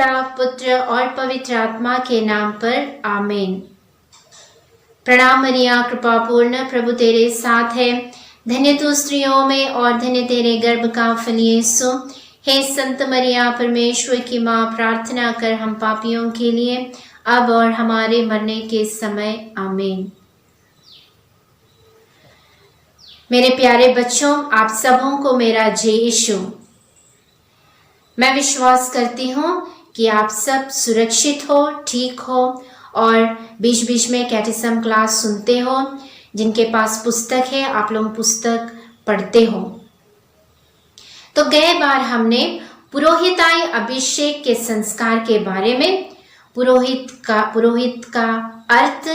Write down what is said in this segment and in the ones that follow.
पिता, पुत्र और पवित्र आत्मा के नाम पर आमीन। प्रणाम मरिया, कृपा पूर्ण, प्रभु तेरे साथ है। धन्य तू स्त्रियों में और धन्य तेरे गर्भ का फल यीशु। हे संत मरिया, परमेश्वर की माँ, प्रार्थना कर हम पापियों के लिए, अब और हमारे मरने के समय आमीन। मेरे प्यारे बच्चों, आप सबों को मेरा जय यीशु। मैं विश्वास करती हूँ कि आप सब सुरक्षित हो, ठीक हो और बीच बीच में कैटेकिज्म क्लास सुनते हो। जिनके पास पुस्तक है, आप लोग पुस्तक पढ़ते हो। तो गए बार हमने पुरोहिताई अभिषेक के संस्कार के बारे में, पुरोहित का अर्थ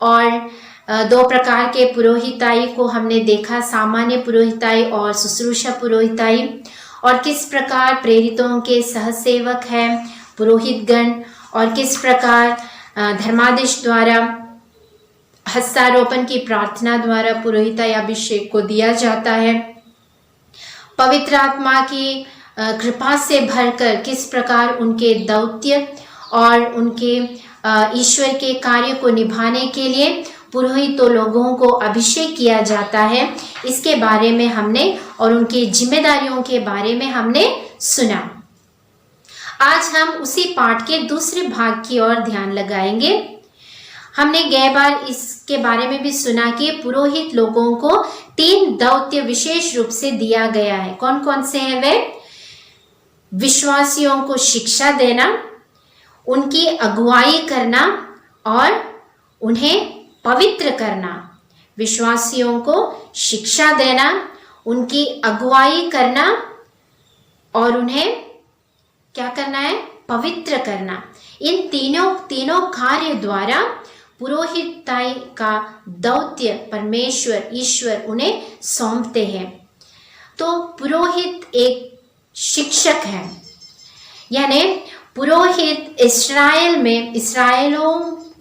और दो प्रकार के पुरोहिताई को हमने देखा, सामान्य पुरोहिताई और शुश्रूषा पुरोहिताई, और किस प्रकार प्रेरितों के सहसेवक हैं पुरोहितगण और किस प्रकार धर्मादेश द्वारा हस्तारोपण की प्रार्थना द्वारा पुरोहिताई अभिषेक को दिया जाता है। पवित्र आत्मा की कृपा से भरकर किस प्रकार उनके दौत्य और उनके ईश्वर के कार्य को निभाने के लिए पुरोहितों लोगों को अभिषेक किया जाता है, इसके बारे में हमने और उनकी जिम्मेदारियों के बारे में हमने सुना। आज हम उसी पाठ के दूसरे भाग की ओर ध्यान लगाएंगे। हमने गए बार इसके बारे में भी सुना कि पुरोहित लोगों को 3 दौत्य विशेष रूप से दिया गया है। कौन कौन से हैं वे? विश्वासियों को शिक्षा देना, उनकी अगुवाई करना और उन्हें पवित्र करना। विश्वासियों को शिक्षा देना, उनकी अगुवाई करना और उन्हें क्या करना है? पवित्र करना। इन तीनों कार्य द्वारा पुरोहिताई का दौत्य परमेश्वर ईश्वर उन्हें सौंपते हैं। तो पुरोहित एक शिक्षक है, यानी पुरोहित इसराइलों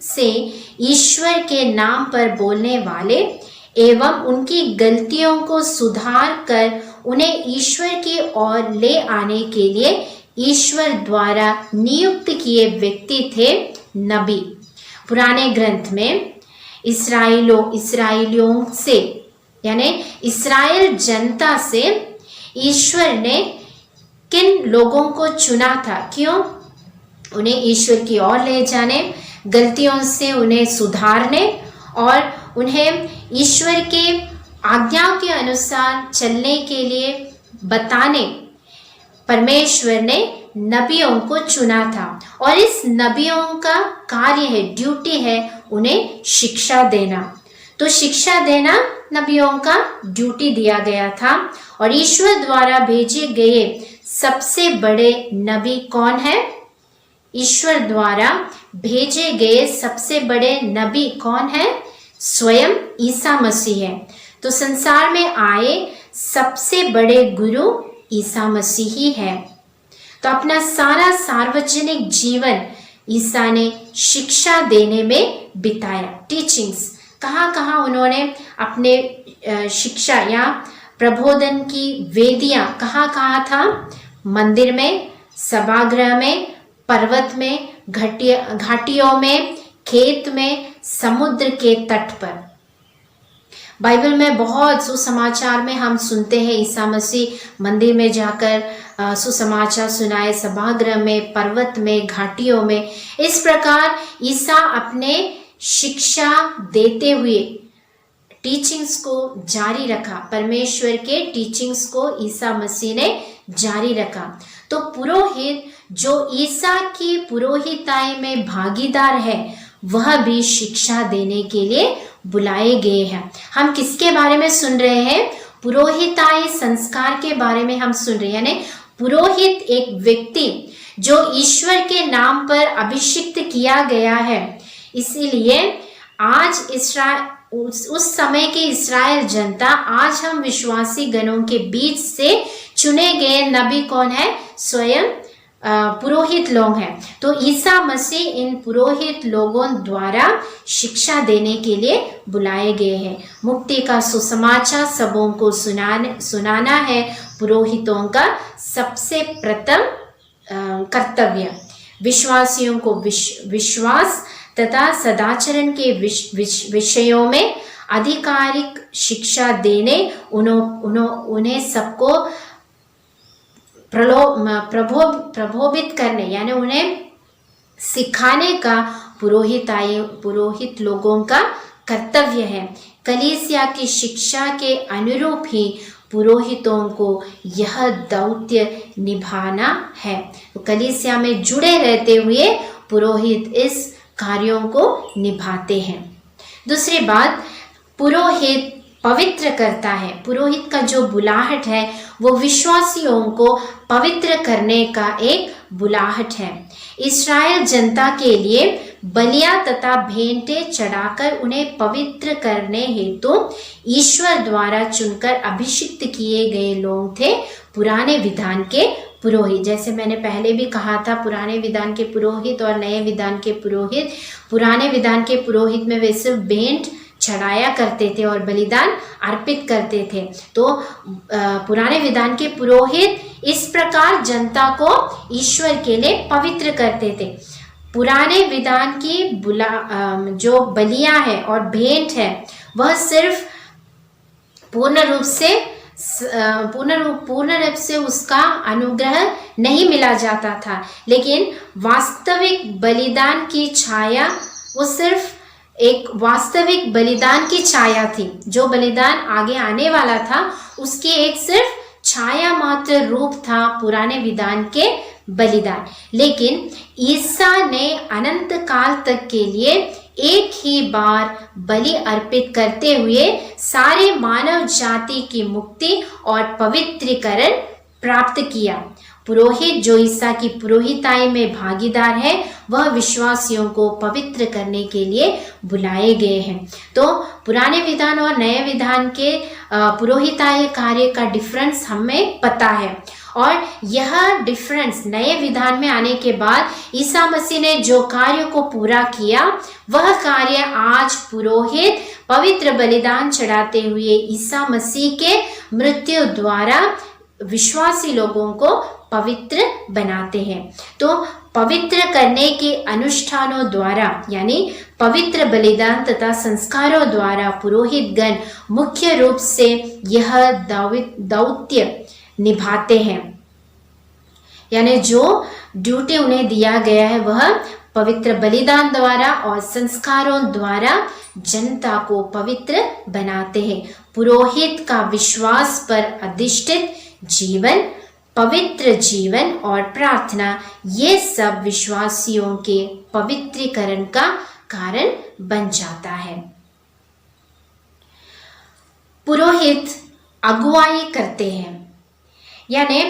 से ईश्वर के नाम पर बोलने वाले एवं उनकी गलतियों को सुधार कर उन्हें ईश्वर की ओर ले आने के लिए ईश्वर द्वारा नियुक्त किए व्यक्ति थे नबी। पुराने ग्रंथ में इसराइलियों से यानी इस्राएल जनता से ईश्वर ने किन लोगों को चुना था? क्यों? उन्हें ईश्वर की ओर ले जाने, गलतियों से उन्हें सुधारने और उन्हें ईश्वर के आज्ञाओं के अनुसार चलने के लिए बताने परमेश्वर ने नबियों को चुना था। और इस नबियों का कार्य है, ड्यूटी है उन्हें शिक्षा देना। तो शिक्षा देना नबियों का ड्यूटी दिया गया था। और ईश्वर द्वारा भेजे गए सबसे बड़े नबी कौन है? ईश्वर द्वारा भेजे गए सबसे बड़े नबी कौन है? स्वयं ईसा मसीह है। तो संसार में आए सबसे बड़े गुरु ईसा मसीह ही है। तो अपना सारा सार्वजनिक जीवन ईसा ने शिक्षा देने में बिताया। टीचिंग्स कहाँ कहाँ उन्होंने अपने शिक्षा या प्रबोधन की वेदियां कहाँ था? मंदिर में, सभागृह में, पर्वत में, घाटियों में, खेत में, समुद्र के तट पर। बाइबल में बहुत सुसमाचार में हम सुनते हैं ईसा मसीह मंदिर में जाकर सुसमाचार सुनाए, सभागृह में, पर्वत में, घाटियों में। इस प्रकार ईसा अपने शिक्षा देते हुए टीचिंग्स को जारी रखा। परमेश्वर के टीचिंग्स को ईसा मसीह ने जारी रखा। तो पुरोहित जो ईसा की पुरोहिताई में भागीदार है, वह भी शिक्षा देने के लिए बुलाए गए हैं। हम किसके बारे में सुन रहे हैं? पुरोहिताई संस्कार के बारे में हम सुन रहे हैं। यानी पुरोहित एक व्यक्ति जो ईश्वर के नाम पर अभिषिक्त किया गया है। इसीलिए आज उस समय के इस्राएल जनता, आज हम विश्वासी गणों के बीच से चुने गए नबी कौन है? स्वयं पुरोहित लोग हैं। तो ईसा मसीह इन पुरोहित लोगों द्वारा शिक्षा देने के लिए बुलाए गए हैं। मुक्ति का सुसमाचार सबों को सुनाना है पुरोहितों का सबसे प्रथम कर्तव्य। विश्वासियों को विश्वास तथा सदाचरण के विषयों में आधिकारिक शिक्षा देने, उन्हें सबको प्रबोधित करने यानी उन्हें सिखाने का पुरोहित लोगों का कर्तव्य है। कलीसिया की शिक्षा के अनुरूप ही पुरोहितों को यह दौत्य निभाना है। तो कलीसिया में जुड़े रहते हुए पुरोहित इस कार्यों को निभाते हैं। दूसरी बात, पुरोहित पवित्र करता है। पुरोहित का जो बुलाहट है वो विश्वासियों को पवित्र करने का एक बुलाहट है। इस्राएल जनता के लिए बलियां तथा भेंटें चढ़ाकर उन्हें पवित्र करने हेतु ईश्वर द्वारा चुनकर अभिषिक्त किए गए लोग थे पुराने विधान के पुरोहित। जैसे मैंने पहले भी कहा था, पुराने विधान के पुरोहित और नए विधान के पुरोहित। पुराने विधान के पुरोहित में वे सिर्फ भेंट चढ़ाया करते थे और बलिदान अर्पित करते थे। तो पुराने विधान के पुरोहित इस प्रकार जनता को ईश्वर के लिए पवित्र करते थे। पुराने विधान की जो बलियां है और भेंट है वह सिर्फ पूर्ण रूप से उसका अनुग्रह नहीं मिला जाता था, लेकिन वास्तविक बलिदान की छाया वो सिर्फ एक वास्तविक बलिदान की छाया थी। जो बलिदान आगे आने वाला था उसकी एक सिर्फ छाया मात्र रूप था पुराने विधान के बलिदान। लेकिन ईसा ने अनंत काल तक के लिए एक ही बार बलि अर्पित करते हुए सारे मानव जाति की मुक्ति और पवित्रीकरण प्राप्त किया। पुरोहित जो ईसा की पुरोहिताई में भागीदार है वह विश्वासियों को पवित्र करने के लिए बुलाए गए हैं। तो पुराने विधान और नए विधान के पुरोहिताई कार्य का डिफरेंस हमें पता है, और यह डिफरेंस नए विधान में आने के बाद ईसा मसीह ने जो कार्य को पूरा किया वह कार्य आज पुरोहित पवित्र बलिदान चढ़ाते हुए ईसा मसीह के मृत्यु द्वारा विश्वासी लोगों को पवित्र बनाते हैं। तो पवित्र करने के अनुष्ठानों द्वारा यानी पवित्र बलिदान तथा संस्कारों द्वारा पुरोहित गण मुख्य रूप से यह दौत्य निभाते हैं। यानी जो ड्यूटी उन्हें दिया गया है वह पवित्र बलिदान द्वारा और संस्कारों द्वारा जनता को पवित्र बनाते हैं। पुरोहित का विश्वास पर अधिष्ठित जीवन, पवित्र जीवन और प्रार्थना, ये सब विश्वासियों के पवित्रीकरण का कारण बन जाता है। पुरोहित अगुवाई करते हैं, यानी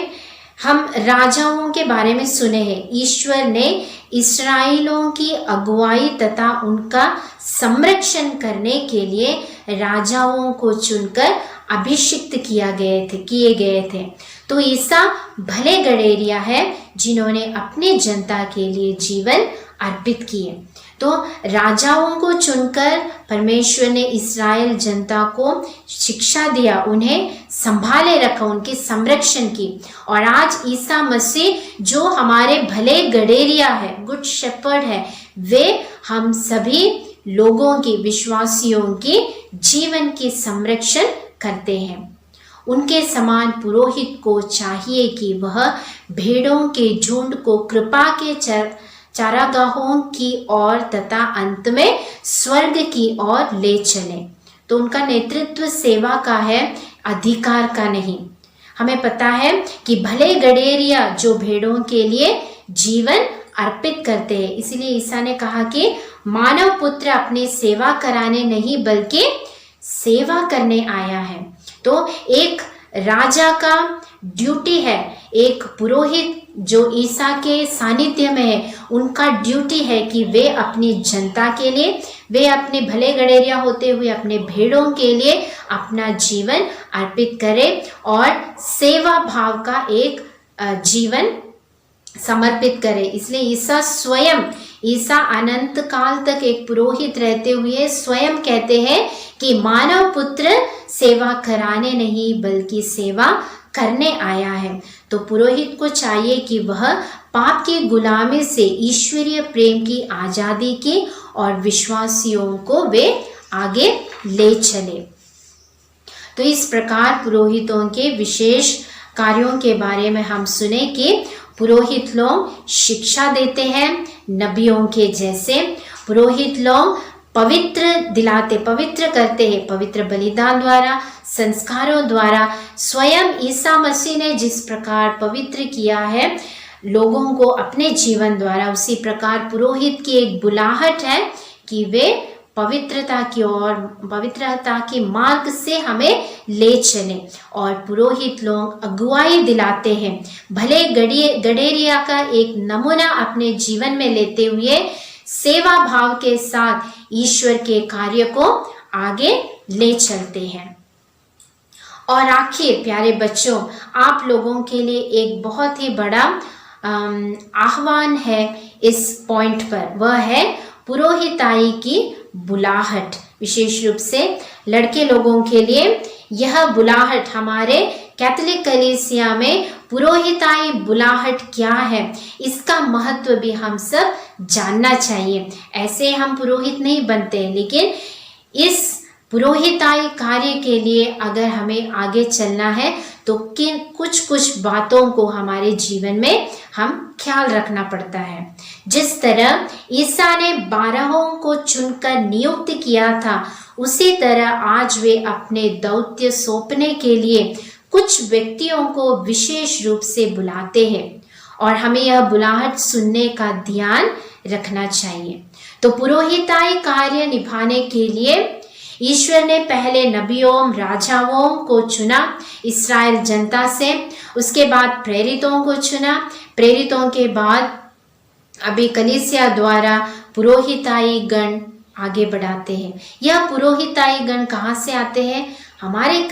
हम राजाओं के बारे में सुने हैं। ईश्वर ने इस्राएलियों की अगुवाई तथा उनका संरक्षण करने के लिए राजाओं को चुनकर अभिषिक्त किए गए थे। तो ईसा भले गडेरिया है जिन्होंने अपने जनता के लिए जीवन अर्पित किए। तो राजाओं को चुनकर परमेश्वर ने इस्राएल जनता को शिक्षा दिया, उन्हें संभाले रखा, उनकी संरक्षण की। और आज ईसा मसीह जो हमारे भले गडेरिया है, गुड शेपर्ड है, वे हम सभी लोगों की, विश्वासियों की जीवन की संरक्षण करते हैं। उनके समान पुरोहित को चाहिए कि वह भेड़ों के झुंड को कृपा के चारागाहों की ओर तथा अंत में स्वर्ग की ओर ले चले। तो उनका नेतृत्व सेवा का है, अधिकार का नहीं। हमें पता है कि भले गडेरिया जो भेड़ों के लिए जीवन अर्पित करते हैं, इसलिए ईसा ने कहा कि मानव पुत्र अपनी सेवा कराने नहीं बल्कि सेवा करने आया है। तो एक राजा का ड्यूटी है, एक पुरोहित जो ईसा के सानिध्य में है उनका ड्यूटी है कि वे अपनी जनता के लिए, वे अपने भले गडेरिया होते हुए अपने भेड़ों के लिए अपना जीवन अर्पित करें और सेवा भाव का एक जीवन समर्पित करें। इसलिए ईसा अनंत काल तक एक पुरोहित रहते हुए स्वयं कहते हैं कि मानव पुत्र सेवा कराने नहीं बल्कि सेवा करने आया है। तो पुरोहित को चाहिए कि वह पाप की गुलामी से ईश्वरीय प्रेम की आज़ादी की और विश्वासियों को वे आगे ले चले। तो इस प्रकार पुरोहितों के विशेष कार्यों के बारे में हम सुने कि पुरोहित लोग शिक्षा देते हैं नबियों के जैसे। पुरोहित लोग पवित्र करते हैं पवित्र बलिदान द्वारा, संस्कारों द्वारा। स्वयं ईसा मसीह ने जिस प्रकार पवित्र किया है लोगों को अपने जीवन द्वारा, उसी प्रकार पुरोहित की एक बुलाहट है कि वे पवित्रता की ओर, पवित्रता के मार्ग से हमें ले चले। और पुरोहित लोग अगुवाई दिलाते हैं, भले गडेरिया का एक नमूना अपने जीवन में लेते हुए सेवा भाव के साथ ईश्वर के कार्य को आगे ले चलते हैं। और आखिर प्यारे बच्चों, आप लोगों के लिए एक बहुत ही बड़ा आह्वान है इस पॉइंट पर, वह है पुरोहिताई की बुलाहट। विशेष रूप से लड़के लोगों के लिए यह बुलाहट, हमारे कैथोलिक कलीसिया में पुरोहिताई बुलाहट क्या है, इसका महत्व भी हम सब जानना चाहिए। ऐसे हम पुरोहित नहीं बनते, लेकिन इस पुरोहिताई कार्य के लिए अगर हमें आगे चलना है तो किन कुछ बातों को हमारे जीवन में हम ख्याल रखना पड़ता है। जिस तरह ईसा ने 12 को चुनकर नियुक्त किया था, उसी तरह आज वे अपने दौत्य सौंपने के लिए कुछ व्यक्तियों को विशेष रूप से बुलाते हैं और हमें यह बुलाहट सुनने का ध्यान रखना चाहिए। तो पुरोहिताई कार्य निभाने के लिए ईश्वर ने पहले नबियों, राजाओं को चुना इस्राएल जनता से, उसके बाद प्रेरितों को चुना, प्रेरितों के बाद अभी कलीसिया द्वारा पुरोहिताई गण आगे बढ़ाते हैं। यह पुरोहिताई गण कहाँ से आते हैं? हमारे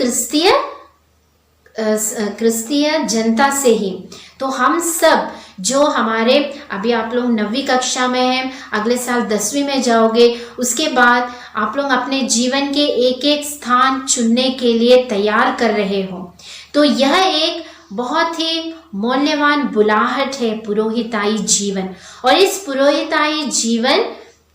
क्रिस्तीय जनता से ही। तो हम सब जो हमारे, अभी आप लोग 9वीं कक्षा में हैं, अगले साल 10वीं में जाओगे, उसके बाद आप लोग अपने जीवन के एक एक स्थान चुनने के लिए तैयार कर रहे हो। तो यह एक बहुत ही मूल्यवान बुलाहट है पुरोहिताई जीवन। और इस पुरोहिताई जीवन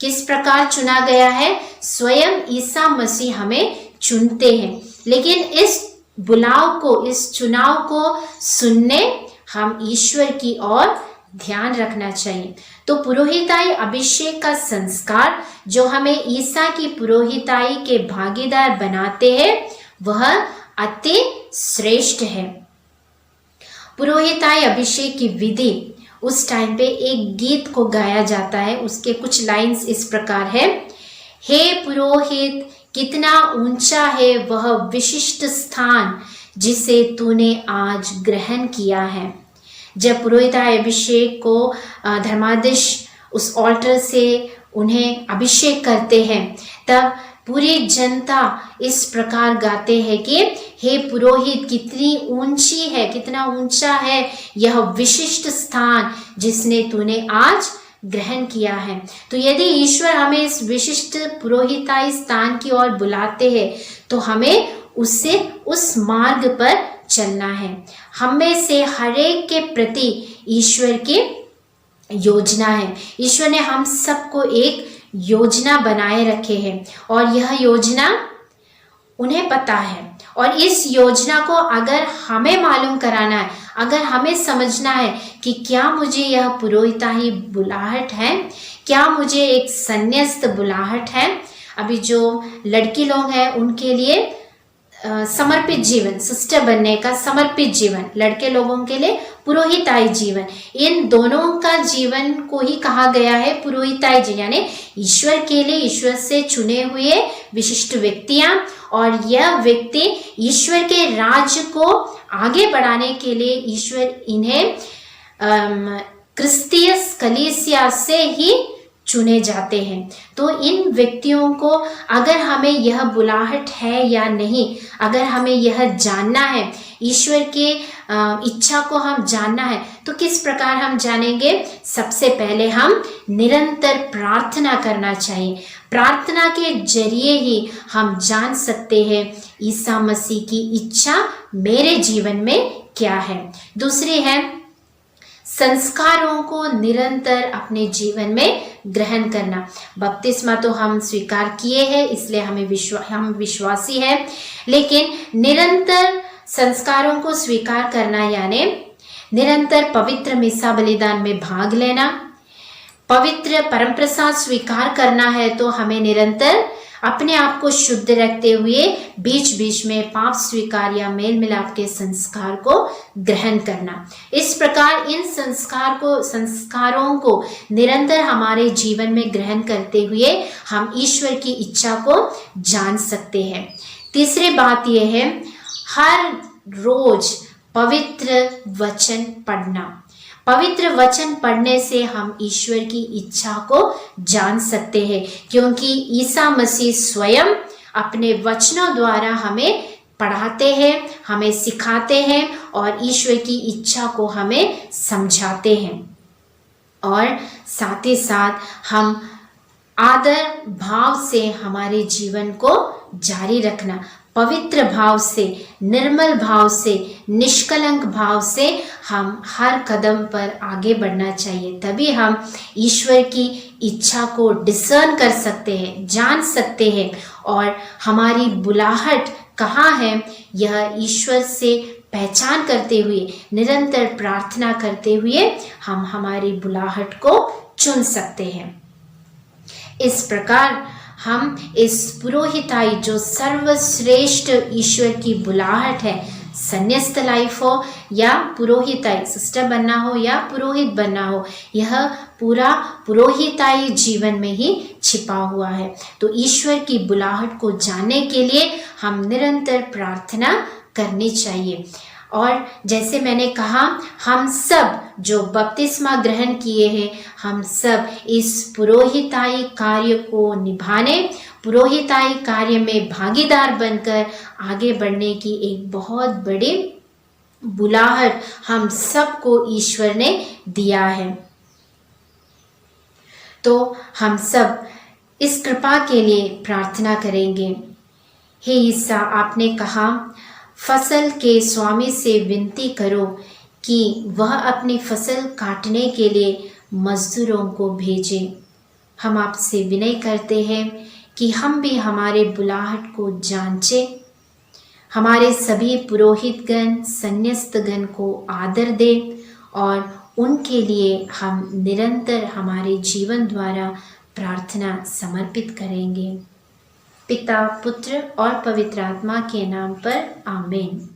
किस प्रकार चुना गया है? स्वयं ईसा मसीह हमें चुनते हैं, लेकिन इस बुलाव को, इस चुनाव को सुनने हम ईश्वर की ओर ध्यान रखना चाहिए। तो पुरोहिताई अभिषेक का संस्कार जो हमें ईसा की पुरोहिताई के भागीदार बनाते हैं, वह अति श्रेष्ठ है। पुरोहिताई अभिषेक की विधि, उस टाइम पे एक गीत को गाया जाता है, उसके कुछ लाइंस इस प्रकार है। हे पुरोहित, कितना ऊंचा है वह विशिष्ट स्थान जिसे तूने आज ग्रहण किया है। जब पुरोहिताई अभिषेक को धर्माधीश उस ऑल्टर से उन्हें अभिषेक करते हैं, तब पूरी जनता इस प्रकार गाते हैं कि हे पुरोहित, कितनी ऊंची है, कितना ऊंचा है यह विशिष्ट स्थान जिसने तूने आज ग्रहण किया है। तो यदि ईश्वर हमें इस विशिष्ट पुरोहिताई स्थान की ओर बुलाते हैं, तो हमें उससे उस मार्ग पर चलना है। हम में से हर एक के प्रति ईश्वर की योजना है। ईश्वर ने हम सबको एक योजना बनाए रखे हैं और यह योजना उन्हें पता है। और इस योजना को अगर हमें मालूम कराना है, अगर हमें समझना है कि क्या मुझे यह पुरोहिताई बुलाहट है, क्या मुझे एक संन्यास्त बुलाहट है। अभी जो लड़की लोग हैं उनके लिए समर्पित जीवन, सिस्टर बनने का समर्पित जीवन, लड़के लोगों के लिए पुरोहिताई जीवन, इन दोनों का जीवन को ही कहा गया है पुरोहिताई जीवन, यानी ईश्वर के लिए, ईश्वर से चुने हुए विशिष्ट व्यक्तियां। और यह व्यक्ति ईश्वर के राज्य को आगे बढ़ाने के लिए ईश्वर इन्हें क्रिस्तीय कलीसिया से ही चुने जाते हैं। तो इन व्यक्तियों को अगर हमें यह बुलाहट है या नहीं, अगर हमें यह जानना है, ईश्वर के इच्छा को हम जानना है, तो किस प्रकार हम जानेंगे? सबसे पहले हम निरंतर प्रार्थना करना चाहिए। प्रार्थना के जरिए ही हम जान सकते हैं ईसा मसीह की इच्छा मेरे जीवन में क्या है। दूसरी है संस्कारों को निरंतर अपने जीवन में ग्रहण करना। बपतिस्मा तो हम स्वीकार किए हैं, इसलिए हम विश्वासी हैं, लेकिन निरंतर संस्कारों को स्वीकार करना यानी निरंतर पवित्र मिसा बलिदान में भाग लेना, पवित्र परमप्रसाद स्वीकार करना है, तो हमें निरंतर अपने आप को शुद्ध रखते हुए बीच बीच में पाप स्वीकार या मेल मिलाप के संस्कार को ग्रहण करना। इस प्रकार इन संस्कारों को निरंतर हमारे जीवन में ग्रहण करते हुए हम ईश्वर की इच्छा को जान सकते हैं। तीसरी बात यह है हर रोज पवित्र वचन पढ़ना। पवित्र वचन पढ़ने से हम ईश्वर की इच्छा को जान सकते हैं, क्योंकि ईसा मसीह स्वयं अपने वचनों द्वारा हमें पढ़ाते हैं, हमें सिखाते हैं और ईश्वर की इच्छा को हमें समझाते हैं। और साथ ही साथ हम आदर भाव से हमारे जीवन को जारी रखना, पवित्र भाव से, निर्मल भाव से, निष्कलंक भाव से हम हर कदम पर आगे बढ़ना चाहिए। तभी हम ईश्वर की इच्छा को डिसर्न कर सकते हैं, जान सकते हैं, और हमारी बुलाहट कहाँ है यह ईश्वर से पहचान करते हुए, निरंतर प्रार्थना करते हुए हम हमारी बुलाहट को चुन सकते हैं। इस प्रकार हम इस पुरोहिताई जो सर्वश्रेष्ठ ईश्वर की बुलाहट है, संन्यास्त लाइफ हो या पुरोहिताई, सिस्टर बनना हो या पुरोहित बनना हो, यह पूरा पुरोहिताई जीवन में ही छिपा हुआ है। तो ईश्वर की बुलाहट को जानने के लिए हम निरंतर प्रार्थना करनी चाहिए। और जैसे मैंने कहा, हम सब जो बपतिस्मा ग्रहण किए हैं, हम सब इस पुरोहिताई कार्य को निभाने, पुरोहिताई कार्य में भागीदार बनकर आगे बढ़ने की एक बहुत बड़ी बुलाहट हम सबको ईश्वर ने दिया है। तो हम सब इस कृपा के लिए प्रार्थना करेंगे। हे ईसा, आपने कहा फसल के स्वामी से विनती करो कि वह अपनी फसल काटने के लिए मजदूरों को भेजे। हम आपसे विनय करते हैं कि हम भी हमारे बुलाहट को जांचें, हमारे सभी पुरोहितगण, संन्यास्तगण को आदर दें और उनके लिए हम निरंतर हमारे जीवन द्वारा प्रार्थना समर्पित करेंगे। पिता, पुत्र और पवित्र आत्मा के नाम पर आमीन।